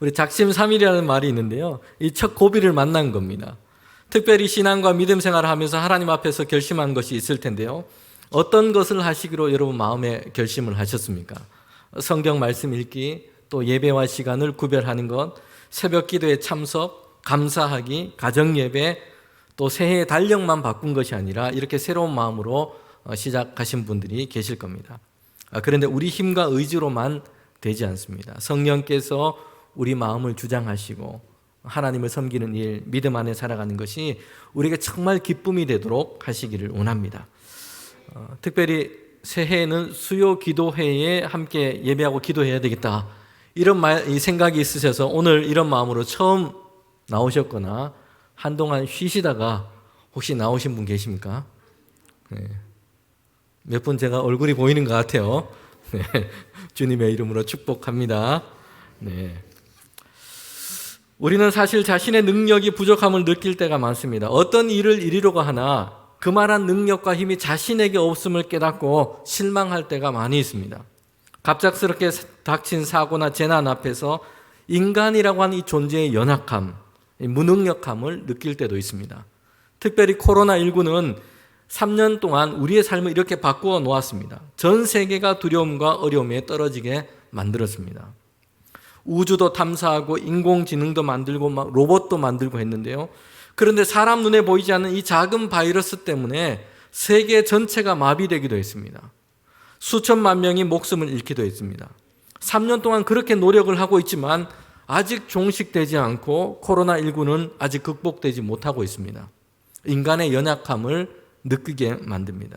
우리 작심삼일이라는 말이 있는데요. 이 첫 고비를 만난 겁니다. 특별히 신앙과 믿음 생활을 하면서 하나님 앞에서 결심한 것이 있을 텐데요. 어떤 것을 하시기로 여러분 마음에 결심을 하셨습니까? 성경 말씀 읽기, 또 예배와 시간을 구별하는 것, 새벽 기도에 참석, 감사하기, 가정 예배, 또 새해 달력만 바꾼 것이 아니라 이렇게 새로운 마음으로 시작하신 분들이 계실 겁니다. 그런데 우리 힘과 의지로만 되지 않습니다. 성령께서 우리 마음을 주장하시고 하나님을 섬기는 일, 믿음 안에 살아가는 것이 우리에게 정말 기쁨이 되도록 하시기를 원합니다. 특별히 새해에는 수요 기도회에 함께 예배하고 기도해야 되겠다, 이런 이 생각이 있으셔서 오늘 이런 마음으로 처음 나오셨거나 한동안 쉬시다가 혹시 나오신 분 계십니까? 네. 몇 분 제가 얼굴이 보이는 것 같아요. 네. 주님의 이름으로 축복합니다. 네. 우리는 사실 자신의 능력이 부족함을 느낄 때가 많습니다. 어떤 일을 이루려고 하나 그만한 능력과 힘이 자신에게 없음을 깨닫고 실망할 때가 많이 있습니다. 갑작스럽게 닥친 사고나 재난 앞에서 인간이라고 하는 이 존재의 연약함, 무능력함을 느낄 때도 있습니다. 특별히 코로나19는 3년 동안 우리의 삶을 이렇게 바꾸어 놓았습니다. 전 세계가 두려움과 어려움에 떨어지게 만들었습니다. 우주도 탐사하고 인공지능도 만들고 막 로봇도 만들고 했는데요. 그런데 사람 눈에 보이지 않는 이 작은 바이러스 때문에 세계 전체가 마비되기도 했습니다. 수천만 명이 목숨을 잃기도 했습니다. 3년 동안 그렇게 노력을 하고 있지만 아직 종식되지 않고 코로나19는 아직 극복되지 못하고 있습니다. 인간의 연약함을 느끼게 만듭니다.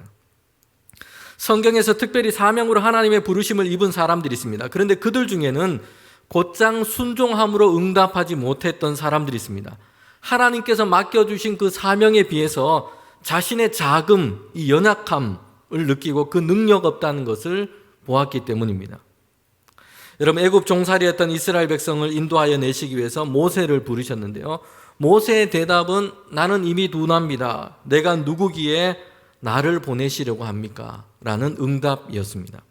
성경에서 특별히 사명으로 하나님의 부르심을 입은 사람들이 있습니다. 그런데 그들 중에는 곧장 순종함으로 응답하지 못했던 사람들이 있습니다. 하나님께서 맡겨주신 그 사명에 비해서 자신의 자금, 이 연약함을 느끼고 그 능력 없다는 것을 보았기 때문입니다. 여러분, 애굽 종살이였던 이스라엘 백성을 인도하여 내시기 위해서 모세를 부르셨는데요. 모세의 대답은 나는 이미 둔합니다. 내가 누구기에 나를 보내시려고 합니까? 라는 응답이었습니다.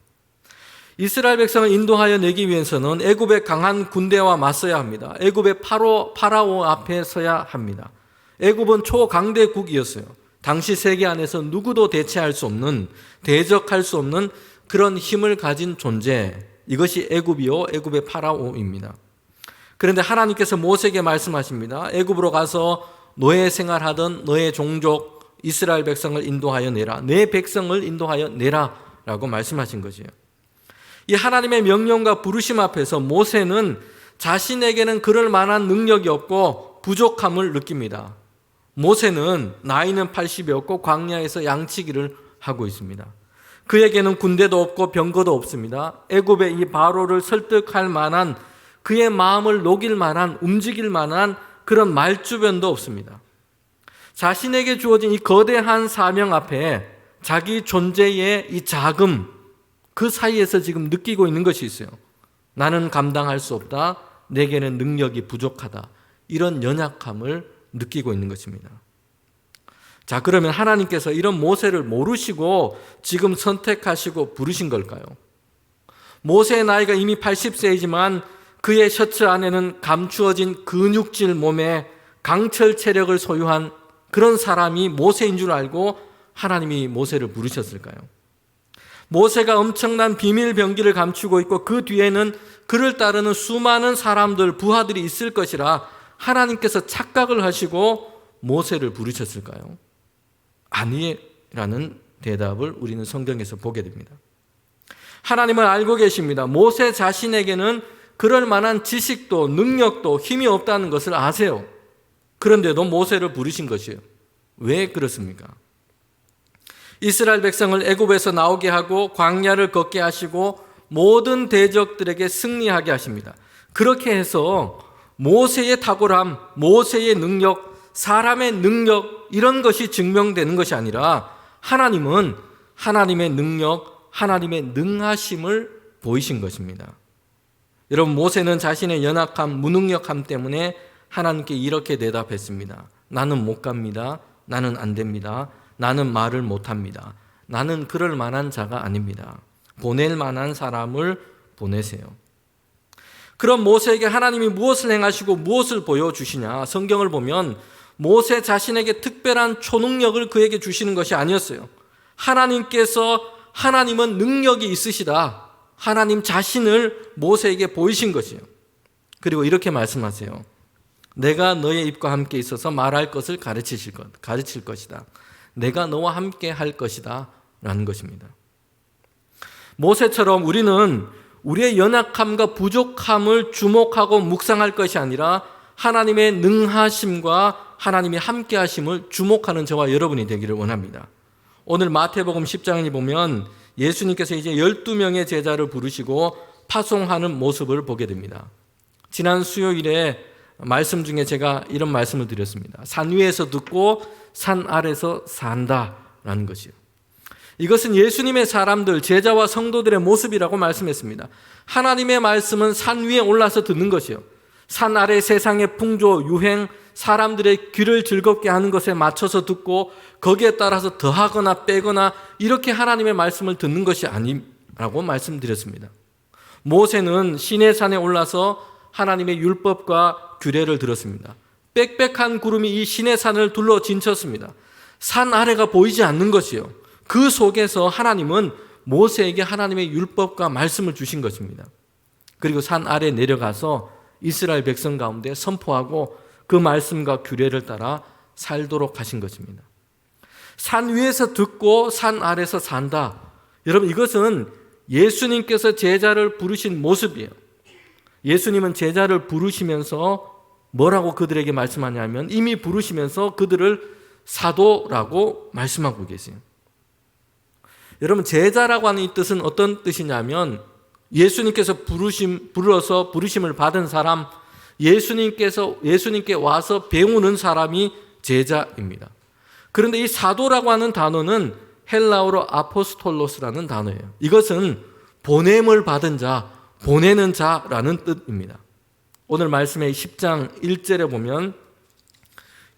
이스라엘 백성을 인도하여 내기 위해서는 애굽의 강한 군대와 맞서야 합니다. 애굽의 파라오 앞에 서야 합니다. 애굽은 초강대국이었어요. 당시 세계 안에서 누구도 대체할 수 없는, 대적할 수 없는 그런 힘을 가진 존재, 이것이 애굽이요, 애굽의 파라오입니다. 그런데 하나님께서 모세에게 말씀하십니다. 애굽으로 가서 노예 생활하던 너의 종족 이스라엘 백성을 인도하여 내라. 내 백성을 인도하여 내라 라고 말씀하신 것이에요. 이 하나님의 명령과 부르심 앞에서 모세는 자신에게는 그럴 만한 능력이 없고 부족함을 느낍니다. 모세는 나이는 80이었고 광야에서 양치기를 하고 있습니다. 그에게는 군대도 없고 병거도 없습니다. 애굽의 이 바로를 설득할 만한, 그의 마음을 녹일 만한, 움직일 만한 그런 말주변도 없습니다. 자신에게 주어진 이 거대한 사명 앞에 자기 존재의 이 작음, 그 사이에서 지금 느끼고 있는 것이 있어요. 나는 감당할 수 없다. 내게는 능력이 부족하다. 이런 연약함을 느끼고 있는 것입니다. 자, 그러면 하나님께서 이런 모세를 모르시고 지금 선택하시고 부르신 걸까요? 모세의 나이가 이미 80세이지만 그의 셔츠 안에는 감추어진 근육질 몸에 강철 체력을 소유한 그런 사람이 모세인 줄 알고 하나님이 모세를 부르셨을까요? 모세가 엄청난 비밀 병기를 감추고 있고 그 뒤에는 그를 따르는 수많은 사람들, 부하들이 있을 것이라 하나님께서 착각을 하시고 모세를 부르셨을까요? 아니라는 대답을 우리는 성경에서 보게 됩니다. 하나님은 알고 계십니다. 모세 자신에게는 그럴 만한 지식도 능력도 힘이 없다는 것을 아세요. 그런데도 모세를 부르신 것이에요. 왜 그렇습니까? 이스라엘 백성을 애굽에서 나오게 하고 광야를 걷게 하시고 모든 대적들에게 승리하게 하십니다. 그렇게 해서 모세의 탁월함, 모세의 능력, 사람의 능력, 이런 것이 증명되는 것이 아니라 하나님은 하나님의 능력, 하나님의 능하심을 보이신 것입니다. 여러분, 모세는 자신의 연약함, 무능력함 때문에 하나님께 이렇게 대답했습니다. 나는 못 갑니다. 나는 안 됩니다. 나는 말을 못합니다. 나는 그럴 만한 자가 아닙니다. 보낼 만한 사람을 보내세요. 그럼 모세에게 하나님이 무엇을 행하시고 무엇을 보여주시냐? 성경을 보면 모세 자신에게 특별한 초능력을 그에게 주시는 것이 아니었어요. 하나님은 능력이 있으시다. 하나님 자신을 모세에게 보이신 것이에요. 그리고 이렇게 말씀하세요. 내가 너의 입과 함께 있어서 말할 것을 가르칠 것이다. 내가 너와 함께 할 것이다. 라는 것입니다. 모세처럼 우리는 우리의 연약함과 부족함을 주목하고 묵상할 것이 아니라 하나님의 능하심과 하나님의 함께하심을 주목하는 저와 여러분이 되기를 원합니다. 오늘 마태복음 10장에 보면 예수님께서 이제 12명의 제자를 부르시고 파송하는 모습을 보게 됩니다. 지난 수요일에 말씀 중에 제가 이런 말씀을 드렸습니다. 산 위에서 듣고 산 아래서 산다라는 것이요. 이것은 예수님의 사람들, 제자와 성도들의 모습이라고 말씀했습니다. 하나님의 말씀은 산 위에 올라서 듣는 것이요. 산 아래 세상의 풍조, 유행, 사람들의 귀를 즐겁게 하는 것에 맞춰서 듣고 거기에 따라서 더하거나 빼거나 이렇게 하나님의 말씀을 듣는 것이 아니라고 말씀드렸습니다. 모세는 시내산에 올라서 하나님의 율법과 규례를 들었습니다. 빽빽한 구름이 이 시내산을 둘러 진쳤습니다. 산 아래가 보이지 않는 것이요. 그 속에서 하나님은 모세에게 하나님의 율법과 말씀을 주신 것입니다. 그리고 산 아래 내려가서 이스라엘 백성 가운데 선포하고 그 말씀과 규례를 따라 살도록 하신 것입니다. 산 위에서 듣고 산 아래서 산다. 여러분, 이것은 예수님께서 제자를 부르신 모습이에요. 예수님은 제자를 부르시면서 뭐라고 그들에게 말씀하냐면 이미 부르시면서 그들을 사도라고 말씀하고 계세요. 여러분, 제자라고 하는 이 뜻은 어떤 뜻이냐면 예수님께서 불러서 부르심을 받은 사람, 예수님께 와서 배우는 사람이 제자입니다. 그런데 이 사도라고 하는 단어는 헬라어로 아포스톨로스라는 단어예요. 이것은 보냄을 받은 자, 보내는 자라는 뜻입니다. 오늘 말씀의 10장 1절에 보면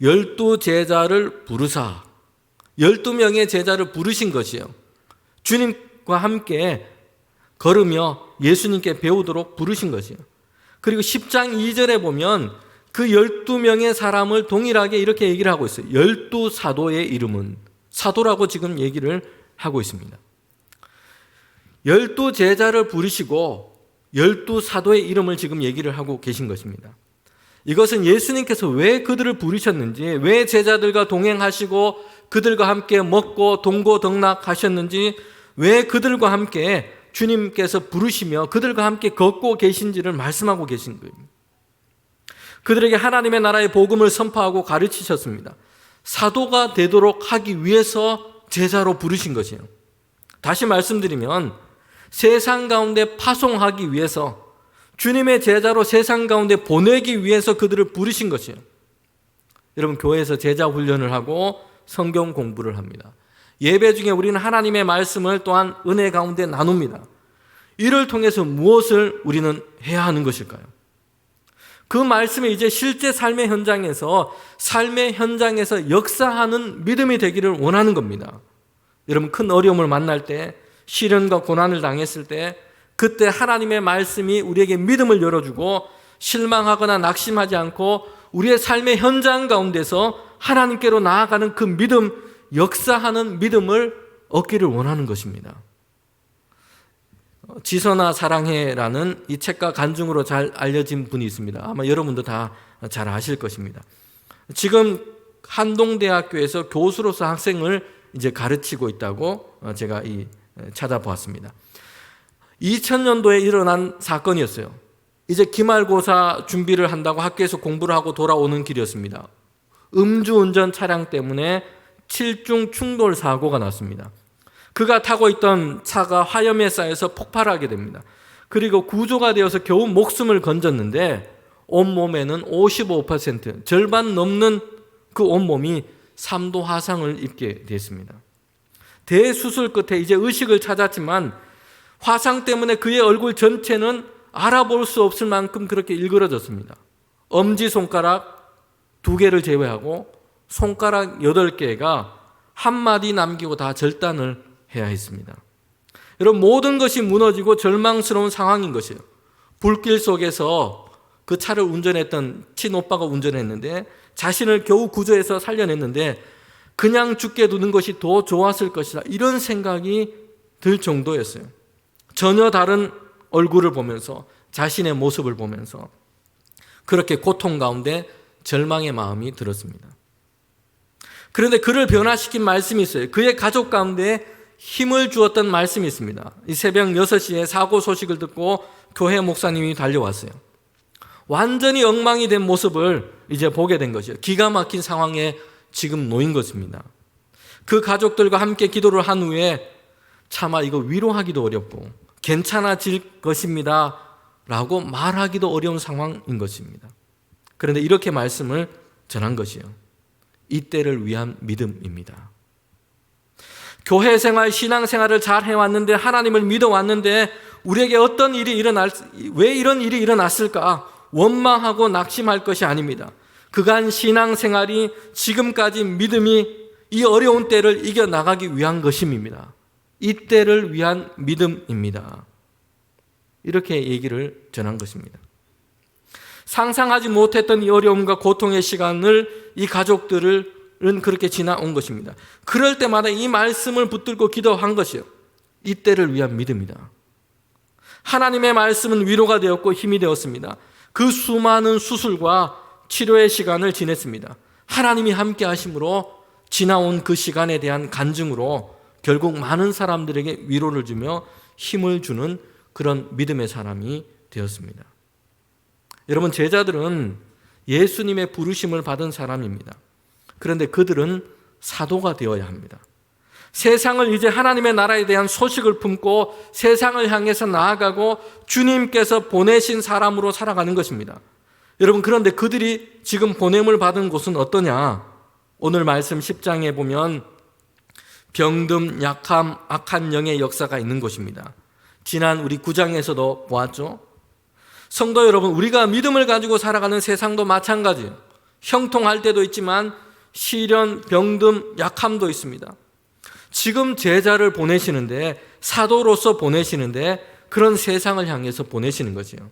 12제자를 부르사, 12명의 제자를 부르신 것이요. 주님과 함께 걸으며 예수님께 배우도록 부르신 것이요. 그리고 10장 2절에 보면 그 12명의 사람을 동일하게 이렇게 얘기를 하고 있어요. 12사도의 이름은, 사도라고 지금 얘기를 하고 있습니다. 12제자를 부르시고 12사도의 이름을 지금 얘기를 하고 계신 것입니다. 이것은 예수님께서 왜 그들을 부르셨는지, 왜 제자들과 동행하시고 그들과 함께 먹고 동고동락하셨는지, 왜 그들과 함께 주님께서 부르시며 그들과 함께 걷고 계신지를 말씀하고 계신 거예요. 그들에게 하나님의 나라의 복음을 선포하고 가르치셨습니다. 사도가 되도록 하기 위해서 제자로 부르신 것이에요. 다시 말씀드리면 세상 가운데 파송하기 위해서, 주님의 제자로 세상 가운데 보내기 위해서 그들을 부르신 것이에요. 여러분, 교회에서 제자 훈련을 하고 성경 공부를 합니다. 예배 중에 우리는 하나님의 말씀을 또한 은혜 가운데 나눕니다. 이를 통해서 무엇을 우리는 해야 하는 것일까요? 그 말씀이 이제 실제 삶의 현장에서 역사하는 믿음이 되기를 원하는 겁니다. 여러분, 큰 어려움을 만날 때, 시련과 고난을 당했을 때, 그때 하나님의 말씀이 우리에게 믿음을 열어주고 실망하거나 낙심하지 않고 우리의 삶의 현장 가운데서 하나님께로 나아가는 그 믿음, 역사하는 믿음을 얻기를 원하는 것입니다. 지선아 사랑해라는 이 책과 간증으로 잘 알려진 분이 있습니다. 아마 여러분도 다 잘 아실 것입니다. 지금 한동대학교에서 교수로서 학생을 이제 가르치고 있다고 제가 찾아보았습니다. 2000년도에 일어난 사건이었어요. 이제 기말고사 준비를 한다고 학교에서 공부를 하고 돌아오는 길이었습니다. 음주운전 차량 때문에 7중 충돌 사고가 났습니다. 그가 타고 있던 차가 화염에 쌓여서 폭발하게 됩니다. 그리고 구조가 되어서 겨우 목숨을 건졌는데 온몸에는 55%, 절반 넘는 그 온몸이 3도 화상을 입게 됐습니다. 대수술 끝에 이제 의식을 찾았지만 화상 때문에 그의 얼굴 전체는 알아볼 수 없을 만큼 그렇게 일그러졌습니다. 엄지손가락 2개를 제외하고 손가락 8개가 한마디 남기고 다 절단을 해야 했습니다. 여러분, 모든 것이 무너지고 절망스러운 상황인 것이에요. 불길 속에서 그 차를 운전했던 친오빠가 운전했는데 자신을 겨우 구조해서 살려냈는데 그냥 죽게 두는 것이 더 좋았을 것이다. 이런 생각이 들 정도였어요. 전혀 다른 얼굴을 보면서 자신의 모습을 보면서 그렇게 고통 가운데 절망의 마음이 들었습니다. 그런데 그를 변화시킨 말씀이 있어요. 그의 가족 가운데 힘을 주었던 말씀이 있습니다. 이 새벽 6시에 사고 소식을 듣고 교회 목사님이 달려왔어요. 완전히 엉망이 된 모습을 이제 보게 된 것이에요. 기가 막힌 상황에 지금 놓인 것입니다. 그 가족들과 함께 기도를 한 후에 차마 이거 위로하기도 어렵고 괜찮아질 것입니다 라고 말하기도 어려운 상황인 것입니다. 그런데 이렇게 말씀을 전한 것이에요. 이때를 위한 믿음입니다. 교회 생활, 신앙 생활을 잘 해왔는데 하나님을 믿어왔는데 우리에게 어떤 일이 왜 이런 일이 일어났을까 원망하고 낙심할 것이 아닙니다. 그간 신앙 생활이 지금까지 믿음이 이 어려운 때를 이겨나가기 위한 것임입니다. 이때를 위한 믿음입니다. 이렇게 얘기를 전한 것입니다. 상상하지 못했던 이 어려움과 고통의 시간을 이 가족들은 그렇게 지나온 것입니다. 그럴 때마다 이 말씀을 붙들고 기도한 것이요. 이때를 위한 믿음이다. 하나님의 말씀은 위로가 되었고 힘이 되었습니다. 그 수많은 수술과 치료의 시간을 지냈습니다. 하나님이 함께 하심으로 지나온 그 시간에 대한 간증으로 결국 많은 사람들에게 위로를 주며 힘을 주는 그런 믿음의 사람이 되었습니다. 여러분, 제자들은 예수님의 부르심을 받은 사람입니다. 그런데 그들은 사도가 되어야 합니다. 세상을 이제 하나님의 나라에 대한 소식을 품고 세상을 향해서 나아가고 주님께서 보내신 사람으로 살아가는 것입니다. 여러분, 그런데 그들이 지금 보냄을 받은 곳은 어떠냐? 오늘 말씀 10장에 보면 병듦, 약함, 악한 영의 역사가 있는 곳입니다. 지난 우리 9장에서도 보았죠. 성도 여러분, 우리가 믿음을 가지고 살아가는 세상도 마찬가지예요. 형통할 때도 있지만 시련, 병듦, 약함도 있습니다. 지금 제자를 보내시는데, 사도로서 보내시는데 그런 세상을 향해서 보내시는 거지요.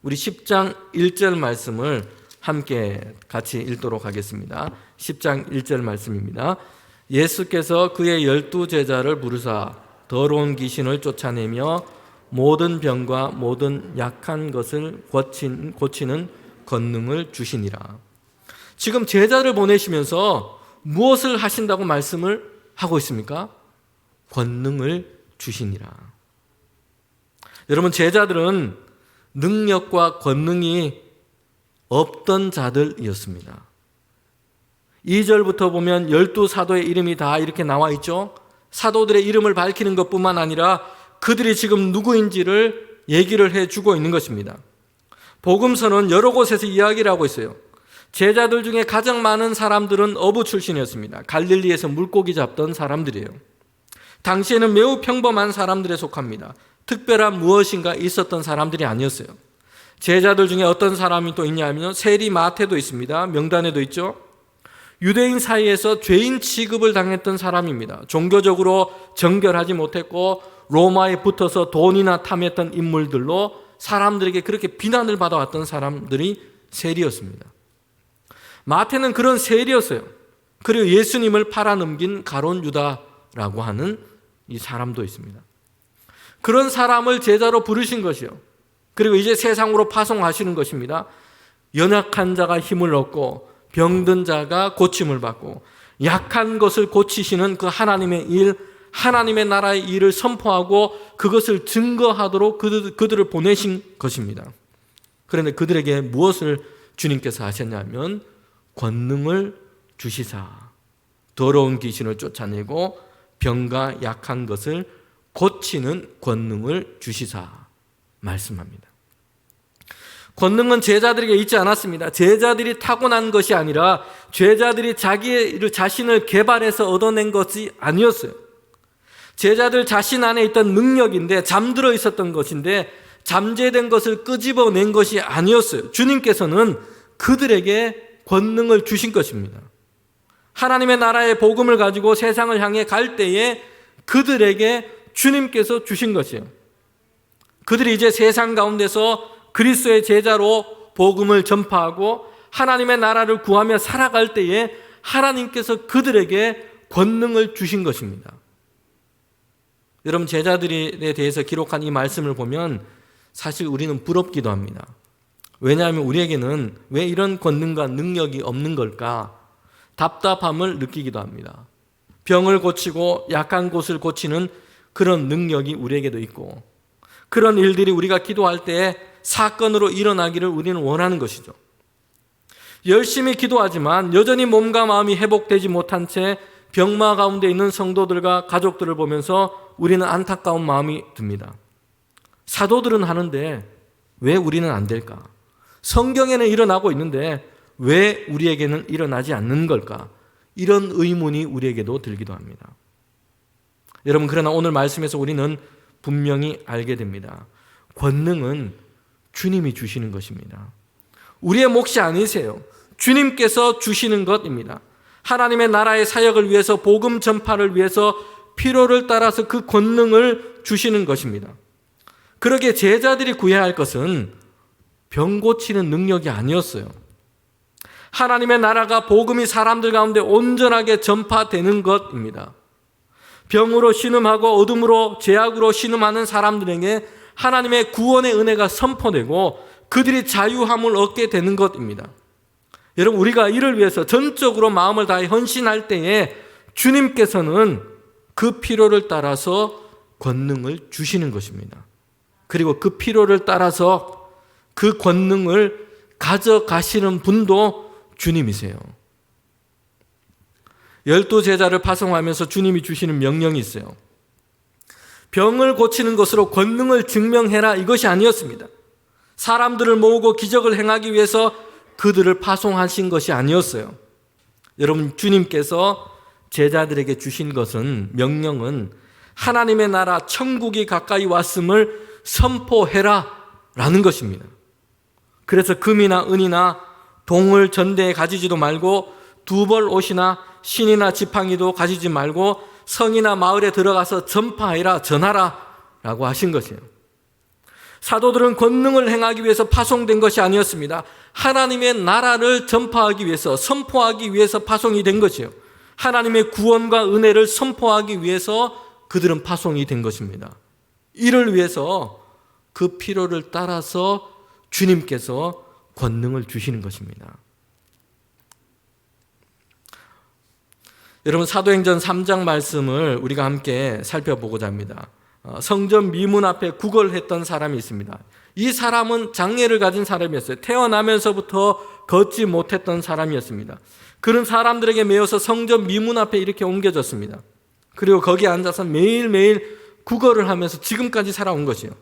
우리 10장 1절 말씀을 함께 같이 읽도록 하겠습니다. 10장 1절 말씀입니다. 예수께서 그의 12제자를 부르사 더러운 귀신을 쫓아내며 모든 병과 모든 약한 것을 고치는 권능을 주시니라. 지금 제자를 보내시면서 무엇을 하신다고 말씀을 하고 있습니까? 권능을 주시니라. 여러분, 제자들은 능력과 권능이 없던 자들이었습니다. 2절부터 보면 12사도의 이름이 다 이렇게 나와 있죠. 사도들의 이름을 밝히는 것뿐만 아니라 그들이 지금 누구인지를 얘기를 해주고 있는 것입니다. 복음서는 여러 곳에서 이야기를 하고 있어요. 제자들 중에 가장 많은 사람들은 어부 출신이었습니다. 갈릴리에서 물고기 잡던 사람들이에요. 당시에는 매우 평범한 사람들에 속합니다. 특별한 무엇인가 있었던 사람들이 아니었어요. 제자들 중에 어떤 사람이 또 있냐면 세리 마태도 있습니다. 명단에도 있죠. 유대인 사이에서 죄인 취급을 당했던 사람입니다. 종교적으로 정결하지 못했고 로마에 붙어서 돈이나 탐했던 인물들로 사람들에게 그렇게 비난을 받아왔던 사람들이 세리였습니다. 마태는 그런 세리였어요. 그리고 예수님을 팔아넘긴 가룟 유다라고 하는 이 사람도 있습니다. 그런 사람을 제자로 부르신 것이요. 그리고 이제 세상으로 파송하시는 것입니다. 연약한 자가 힘을 얻고 병든 자가 고침을 받고 약한 것을 고치시는 그 하나님의 일, 하나님의 나라의 일을 선포하고 그것을 증거하도록 그들을 보내신 것입니다. 그런데 그들에게 무엇을 주님께서 하셨냐면 권능을 주시사 더러운 귀신을 쫓아내고 병과 약한 것을 고치는 권능을 주시사 말씀합니다. 권능은 제자들에게 있지 않았습니다. 제자들이 타고난 것이 아니라 제자들이 자신을 개발해서 얻어낸 것이 아니었어요. 제자들 자신 안에 있던 능력인데 잠들어 있었던 것인데 잠재된 것을 끄집어낸 것이 아니었어요. 주님께서는 그들에게 권능을 주신 것입니다. 하나님의 나라의 복음을 가지고 세상을 향해 갈 때에 그들에게 주님께서 주신 것이에요. 그들이 이제 세상 가운데서 그리스도의 제자로 복음을 전파하고 하나님의 나라를 구하며 살아갈 때에 하나님께서 그들에게 권능을 주신 것입니다. 여러분, 제자들에 대해서 기록한 이 말씀을 보면 사실 우리는 부럽기도 합니다. 왜냐하면 우리에게는 왜 이런 권능과 능력이 없는 걸까? 답답함을 느끼기도 합니다. 병을 고치고 약한 곳을 고치는 그런 능력이 우리에게도 있고, 그런 일들이 우리가 기도할 때 사건으로 일어나기를 우리는 원하는 것이죠. 열심히 기도하지만 여전히 몸과 마음이 회복되지 못한 채 병마 가운데 있는 성도들과 가족들을 보면서 우리는 안타까운 마음이 듭니다. 사도들은 하는데 왜 우리는 안 될까? 성경에는 일어나고 있는데 왜 우리에게는 일어나지 않는 걸까? 이런 의문이 우리에게도 들기도 합니다. 여러분, 그러나 오늘 말씀에서 우리는 분명히 알게 됩니다. 권능은 주님이 주시는 것입니다. 우리의 몫이 아니세요. 주님께서 주시는 것입니다. 하나님의 나라의 사역을 위해서, 복음 전파를 위해서 필요를 따라서 그 권능을 주시는 것입니다. 그러기에 제자들이 구해야 할 것은 병 고치는 능력이 아니었어요. 하나님의 나라가, 복음이 사람들 가운데 온전하게 전파되는 것입니다. 병으로 신음하고 어둠으로, 죄악으로 신음하는 사람들에게 하나님의 구원의 은혜가 선포되고 그들이 자유함을 얻게 되는 것입니다. 여러분, 우리가 이를 위해서 전적으로 마음을 다해 헌신할 때에 주님께서는 그 필요를 따라서 권능을 주시는 것입니다. 그리고 그 필요를 따라서 그 권능을 가져가시는 분도 주님이세요. 12제자를 파송하면서 주님이 주시는 명령이 있어요. 병을 고치는 것으로 권능을 증명해라, 이것이 아니었습니다. 사람들을 모으고 기적을 행하기 위해서 그들을 파송하신 것이 아니었어요. 여러분, 주님께서 제자들에게 주신 것은, 명령은 하나님의 나라 천국이 가까이 왔음을 선포해라 라는 것입니다. 그래서 금이나 은이나 동을 전대에 가지지도 말고 두 벌 옷이나 신이나 지팡이도 가지지 말고 성이나 마을에 들어가서 전파해라, 전하라 라고 하신 것이에요. 사도들은 권능을 행하기 위해서 파송된 것이 아니었습니다. 하나님의 나라를 전파하기 위해서, 선포하기 위해서 파송이 된 것이에요. 하나님의 구원과 은혜를 선포하기 위해서 그들은 파송이 된 것입니다. 이를 위해서 그 필요를 따라서 주님께서 권능을 주시는 것입니다. 여러분, 사도행전 3장 말씀을 우리가 함께 살펴보고자 합니다. 성전 미문 앞에 구걸했던 사람이 있습니다. 이 사람은 장애를 가진 사람이었어요. 태어나면서부터 걷지 못했던 사람이었습니다. 그런 사람들에게 매여서 성전 미문 앞에 이렇게 옮겨졌습니다. 그리고 거기에 앉아서 매일매일 구걸을 하면서 지금까지 살아온 것이에요.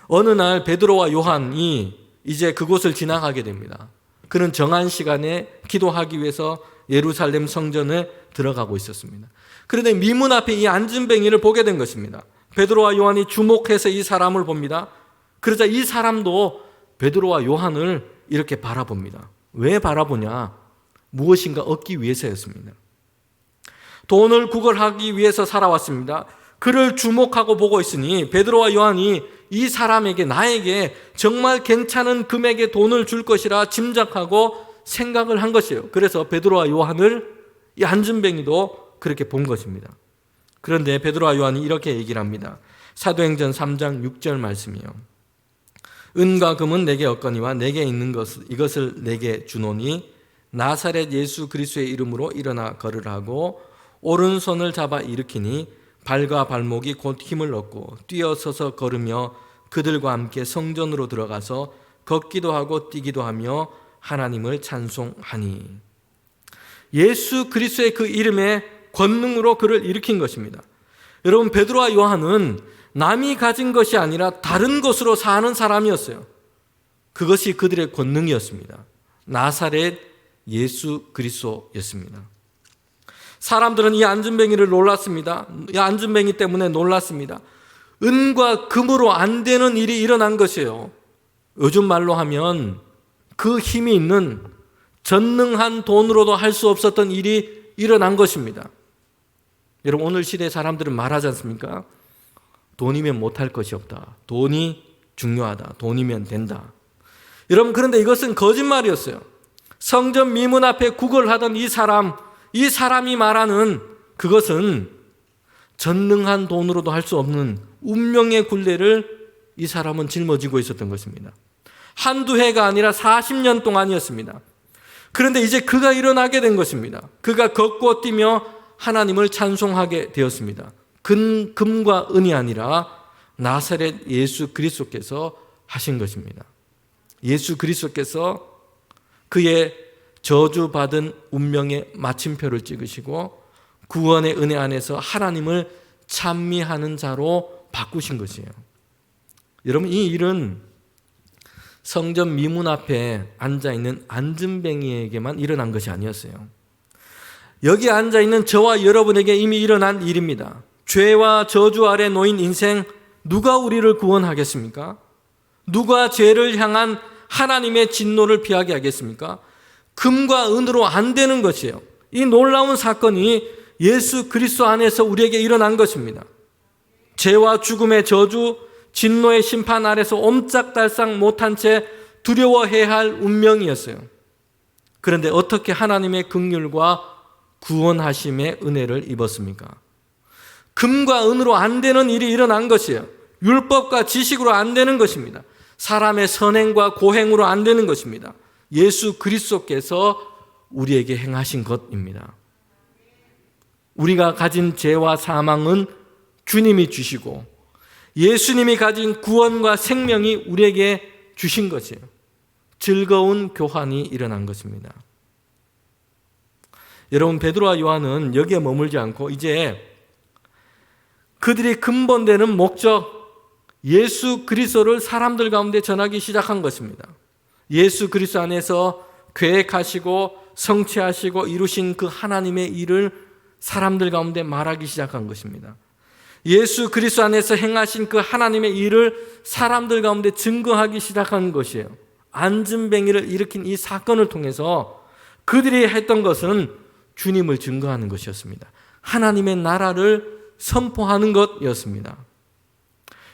어느 날 베드로와 요한이 이제 그곳을 지나가게 됩니다. 그는 정한 시간에 기도하기 위해서 예루살렘 성전에 들어가고 있었습니다. 그런데 미문 앞에 이 앉은 뱅이를 보게 된 것입니다. 베드로와 요한이 주목해서 이 사람을 봅니다. 그러자 이 사람도 베드로와 요한을 이렇게 바라봅니다. 왜 바라보냐? 무엇인가 얻기 위해서였습니다. 돈을 구걸하기 위해서 살아왔습니다. 그를 주목하고 보고 있으니 베드로와 요한이 이 사람에게, 나에게 정말 괜찮은 금액의 돈을 줄 것이라 짐작하고 생각을 한 것이에요. 그래서 베드로와 요한을, 이 앉은뱅이도 그렇게 본 것입니다. 그런데 베드로와 요한이 이렇게 얘기를 합니다. 사도행전 3장 6절 말씀이요. 은과 금은 내게 없거니와 내게 있는 이것을 내게 주노니 나사렛 예수 그리스도의 이름으로 일어나 걸으라고 오른손을 잡아 일으키니 발과 발목이 곧 힘을 얻고 뛰어서서 걸으며 그들과 함께 성전으로 들어가서 걷기도 하고 뛰기도 하며 하나님을 찬송하니. 예수 그리스도의 그 이름의 권능으로 그를 일으킨 것입니다. 여러분, 베드로와 요한은 남이 가진 것이 아니라 다른 것으로 사는 사람이었어요. 그것이 그들의 권능이었습니다. 나사렛 예수 그리스도였습니다. 사람들은 이 앉은뱅이를 놀랐습니다. 이 앉은뱅이 때문에 놀랐습니다. 은과 금으로 안 되는 일이 일어난 것이에요. 요즘 말로 하면 그 힘이 있는 전능한 돈으로도 할 수 없었던 일이 일어난 것입니다. 여러분, 오늘 시대 사람들은 말하지 않습니까? 돈이면 못할 것이 없다. 돈이 중요하다. 돈이면 된다. 여러분, 그런데 이것은 거짓말이었어요. 성전 미문 앞에 구걸하던 이 사람이 말하는 그것은 전능한 돈으로도 할 수 없는 운명의 굴레를 이 사람은 짊어지고 있었던 것입니다. 한두 해가 아니라 40년 동안이었습니다. 그런데 이제 그가 일어나게 된 것입니다. 그가 걷고 뛰며 하나님을 찬송하게 되었습니다. 금과 은이 아니라 나사렛 예수 그리스도께서 하신 것입니다. 예수 그리스도께서 그의 저주받은 운명의 마침표를 찍으시고 구원의 은혜 안에서 하나님을 찬미하는 자로 바꾸신 것이에요. 여러분, 이 일은 성전 미문 앞에 앉아있는 안진뱅이에게만 일어난 것이 아니었어요. 여기 앉아있는 저와 여러분에게 이미 일어난 일입니다. 죄와 저주 아래 놓인 인생, 누가 우리를 구원하겠습니까? 누가 죄를 향한 하나님의 진노를 피하게 하겠습니까? 금과 은으로 안 되는 것이에요. 이 놀라운 사건이 예수 그리스도 안에서 우리에게 일어난 것입니다. 죄와 죽음의 저주, 진노의 심판 아래서 옴짝달싹 못한 채 두려워해야 할 운명이었어요. 그런데 어떻게 하나님의 긍휼과 구원하심의 은혜를 입었습니까? 금과 은으로 안 되는 일이 일어난 것이에요. 율법과 지식으로 안 되는 것입니다. 사람의 선행과 고행으로 안 되는 것입니다. 예수 그리스도께서 우리에게 행하신 것입니다. 우리가 가진 죄와 사망은 주님이 주시고 예수님이 가진 구원과 생명이 우리에게 주신 것이에요. 즐거운 교환이 일어난 것입니다. 여러분, 베드로와 요한은 여기에 머물지 않고 이제 그들이 근본되는 목적, 예수 그리스도를 사람들 가운데 전하기 시작한 것입니다. 예수 그리스도 안에서 계획하시고 성취하시고 이루신 그 하나님의 일을 사람들 가운데 말하기 시작한 것입니다. 예수 그리스도 안에서 행하신 그 하나님의 일을 사람들 가운데 증거하기 시작한 것이에요. 안진뱅이를 일으킨 이 사건을 통해서 그들이 했던 것은 주님을 증거하는 것이었습니다. 하나님의 나라를 선포하는 것이었습니다.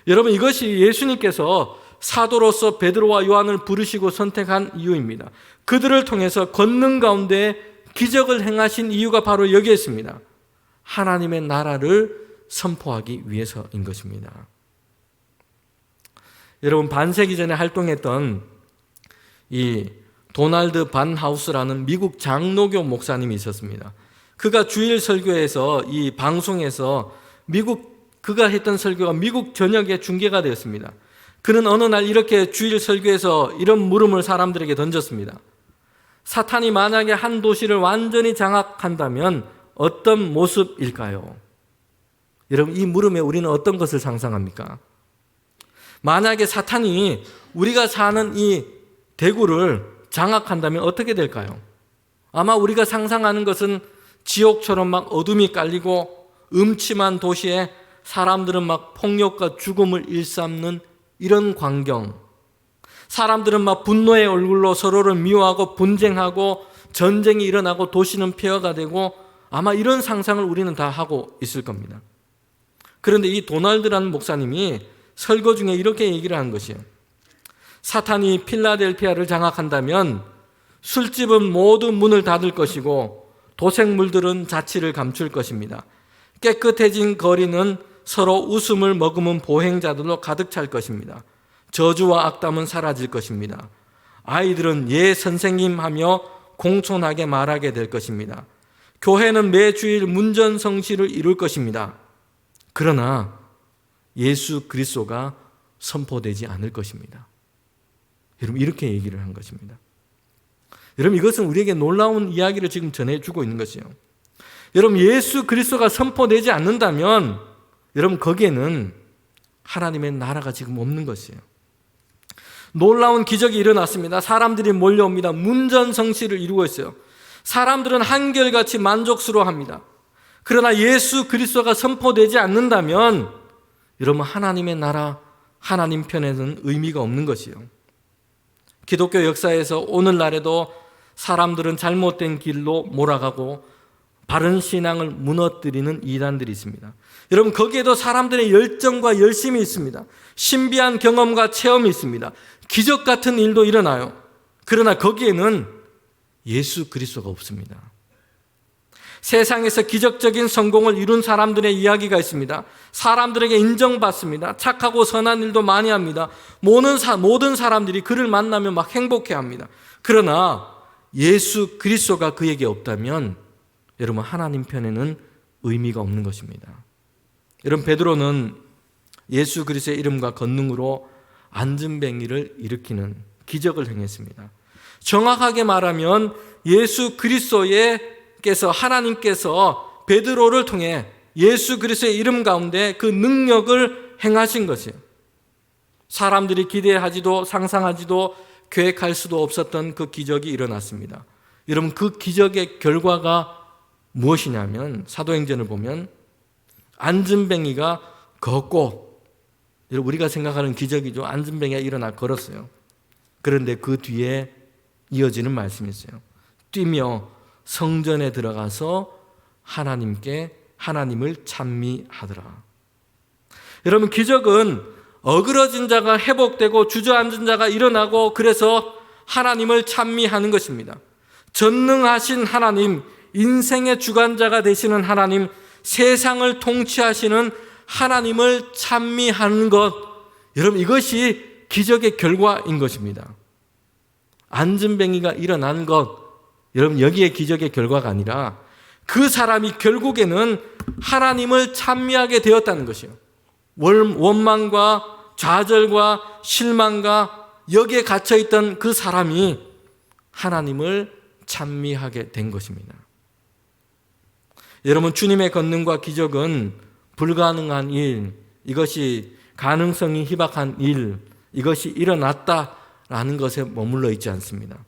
여러분, 이것이 예수님께서 사도로서 베드로와 요한을 부르시고 선택한 이유입니다. 그들을 통해서 권능 가운데 기적을 행하신 이유가 바로 여기에 있습니다. 하나님의 나라를 선포하기 위해서인 것입니다. 여러분, 반세기 전에 활동했던 이 도널드 반 하우스라는 미국 장로교 목사님이 있었습니다. 그가 주일 설교에서 이 방송에서 그가 했던 설교가 미국 전역에 중계가 되었습니다. 그는 어느 날 이렇게 주일 설교에서 이런 물음을 사람들에게 던졌습니다. 사탄이 만약에 한 도시를 완전히 장악한다면 어떤 모습일까요? 여러분, 이 물음에 우리는 어떤 것을 상상합니까? 만약에 사탄이 우리가 사는 이 대구를 장악한다면 어떻게 될까요? 아마 우리가 상상하는 것은 지옥처럼 막 어둠이 깔리고 음침한 도시에 사람들은 막 폭력과 죽음을 일삼는 이런 광경, 사람들은 막 분노의 얼굴로 서로를 미워하고 분쟁하고 전쟁이 일어나고 도시는 폐허가 되고 아마 이런 상상을 우리는 다 하고 있을 겁니다. 그런데 이 도널드라는 목사님이 설교 중에 이렇게 얘기를 한 것이에요. 사탄이 필라델피아를 장악한다면 술집은 모두 문을 닫을 것이고 도색물들은 자취를 감출 것입니다. 깨끗해진 거리는 서로 웃음을 머금은 보행자들로 가득 찰 것입니다. 저주와 악담은 사라질 것입니다. 아이들은 예 선생님 하며 공손하게 말하게 될 것입니다. 교회는 매 주일 문전성시를 이룰 것입니다. 그러나 예수 그리스도가 선포되지 않을 것입니다. 여러분, 이렇게 얘기를 한 것입니다. 여러분, 이것은 우리에게 놀라운 이야기를 지금 전해주고 있는 것이에요. 여러분, 예수 그리스도가 선포되지 않는다면 여러분, 거기에는 하나님의 나라가 지금 없는 것이에요. 놀라운 기적이 일어났습니다. 사람들이 몰려옵니다. 문전성시를 이루고 있어요. 사람들은 한결같이 만족스러워합니다. 그러나 예수 그리스도가 선포되지 않는다면 여러분, 하나님의 나라, 하나님 편에는 의미가 없는 것이에요. 기독교 역사에서 오늘날에도 사람들은 잘못된 길로 몰아가고 바른 신앙을 무너뜨리는 이단들이 있습니다. 여러분, 거기에도 사람들의 열정과 열심이 있습니다. 신비한 경험과 체험이 있습니다. 기적 같은 일도 일어나요. 그러나 거기에는 예수 그리스도가 없습니다. 세상에서 기적적인 성공을 이룬 사람들의 이야기가 있습니다. 사람들에게 인정받습니다. 착하고 선한 일도 많이 합니다. 모든 사람들이 그를 만나면 막 행복해합니다. 그러나 예수 그리스도가 그에게 없다면 여러분, 하나님 편에는 의미가 없는 것입니다. 여러분, 베드로는 예수 그리스도의 이름과 권능으로 안진뱅이를 일으키는 기적을 행했습니다. 정확하게 말하면 예수 그리스도께서 하나님께서 베드로를 통해 예수 그리스도의 이름 가운데 그 능력을 행하신 것이에요. 사람들이 기대하지도 상상하지도 계획할 수도 없었던 그 기적이 일어났습니다. 여러분, 그 기적의 결과가 무엇이냐면 사도행전을 보면 안진뱅이가 걷고, 여러분, 우리가 생각하는 기적이죠. 안진뱅이가 일어나 걸었어요. 그런데 그 뒤에 이어지는 말씀이 있어요. 뛰며 성전에 들어가서 하나님을 찬미하더라. 여러분, 기적은 어그러진 자가 회복되고 주저앉은 자가 일어나고, 그래서 하나님을 찬미하는 것입니다. 전능하신 하나님, 인생의 주관자가 되시는 하나님, 세상을 통치하시는 하나님을 찬미하는 것, 여러분, 이것이 기적의 결과인 것입니다. 안진뱅이가 일어난 것, 여러분, 여기에 기적의 결과가 아니라 그 사람이 결국에는 하나님을 찬미하게 되었다는 것이에요. 원망과 좌절과 실망과 여기에 갇혀있던 그 사람이 하나님을 찬미하게 된 것입니다. 여러분, 주님의 권능과 기적은 불가능한 일, 이것이 가능성이 희박한 일, 이것이 일어났다라는 것에 머물러 있지 않습니다.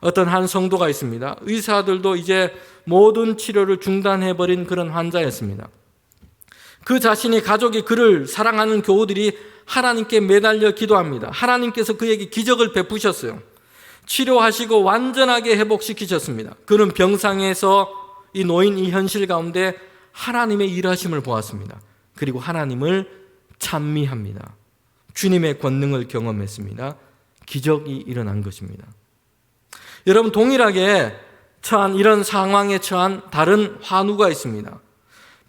어떤 한 성도가 있습니다. 의사들도 이제 모든 치료를 중단해버린 그런 환자였습니다. 그 자신이 가족이 그를 사랑하는 교우들이 하나님께 매달려 기도합니다. 하나님께서 그에게 기적을 베푸셨어요. 치료하시고 완전하게 회복시키셨습니다. 그는 병상에서 이 노인 이 현실 가운데 하나님의 일하심을 보았습니다. 그리고 하나님을 찬미합니다. 주님의 권능을 경험했습니다. 기적이 일어난 것입니다. 여러분, 동일하게 처한 이런 상황에 처한 다른 환우가 있습니다.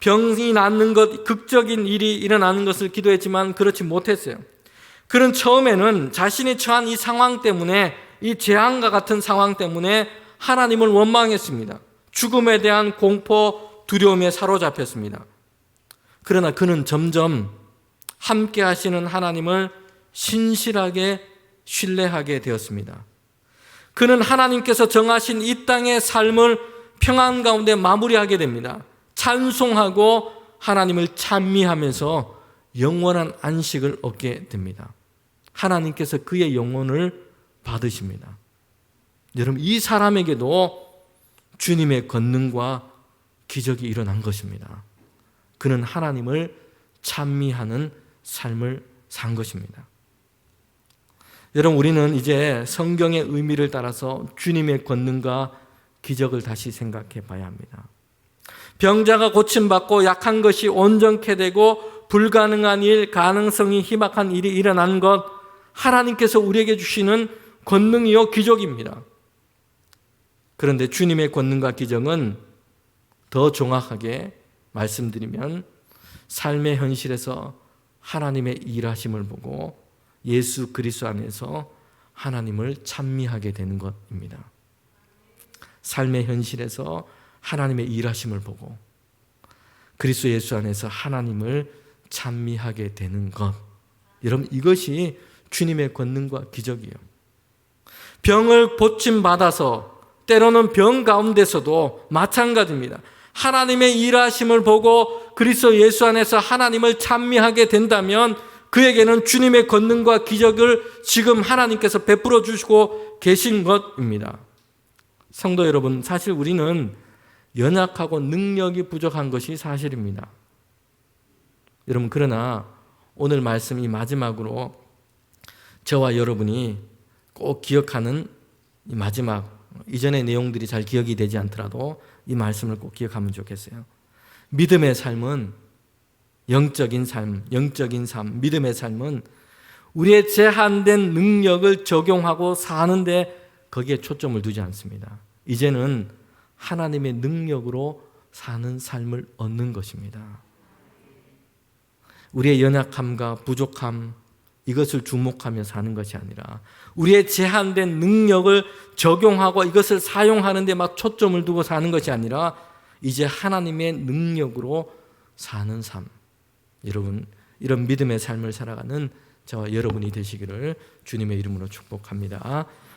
병이 낫는 것, 극적인 일이 일어나는 것을 기도했지만 그렇지 못했어요. 그는 처음에는 자신이 처한 이 상황 때문에, 이 재앙과 같은 상황 때문에 하나님을 원망했습니다. 죽음에 대한 공포, 두려움에 사로잡혔습니다. 그러나 그는 점점 함께 하시는 하나님을 신실하게 신뢰하게 되었습니다. 그는 하나님께서 정하신 이 땅의 삶을 평안 가운데 마무리하게 됩니다. 찬송하고 하나님을 찬미하면서 영원한 안식을 얻게 됩니다. 하나님께서 그의 영혼을 받으십니다. 여러분, 이 사람에게도 주님의 권능과 기적이 일어난 것입니다. 그는 하나님을 찬미하는 삶을 산 것입니다. 여러분, 우리는 이제 성경의 의미를 따라서 주님의 권능과 기적을 다시 생각해 봐야 합니다. 병자가 고침받고 약한 것이 온전케 되고 불가능한 일, 가능성이 희박한 일이 일어난 것, 하나님께서 우리에게 주시는 권능이요 기적입니다. 그런데 주님의 권능과 기적은 더 정확하게 말씀드리면 삶의 현실에서 하나님의 일하심을 보고 예수 그리스도 안에서 하나님을 찬미하게 되는 것입니다. 삶의 현실에서 하나님의 일하심을 보고 그리스도 예수 안에서 하나님을 찬미하게 되는 것, 여러분, 이것이 주님의 권능과 기적이에요. 병을 고침받아서 때로는 병 가운데서도 마찬가지입니다. 하나님의 일하심을 보고 그리스도 예수 안에서 하나님을 찬미하게 된다면 그에게는 주님의 권능과 기적을 지금 하나님께서 베풀어 주시고 계신 것입니다. 성도 여러분, 사실 우리는 연약하고 능력이 부족한 것이 사실입니다. 여러분, 그러나 오늘 말씀 이 마지막으로 저와 여러분이 꼭 기억하는 이 마지막, 이전의 내용들이 잘 기억이 되지 않더라도 이 말씀을 꼭 기억하면 좋겠어요. 믿음의 삶은 영적인 삶, 믿음의 삶은 우리의 제한된 능력을 적용하고 사는데 거기에 초점을 두지 않습니다. 이제는 하나님의 능력으로 사는 삶을 얻는 것입니다. 우리의 연약함과 부족함, 이것을 주목하며 사는 것이 아니라 우리의 제한된 능력을 적용하고 이것을 사용하는 데 막 초점을 두고 사는 것이 아니라 이제 하나님의 능력으로 사는 삶. 여러분, 이런 믿음의 삶을 살아가는 저와 여러분이 되시기를 주님의 이름으로 축복합니다.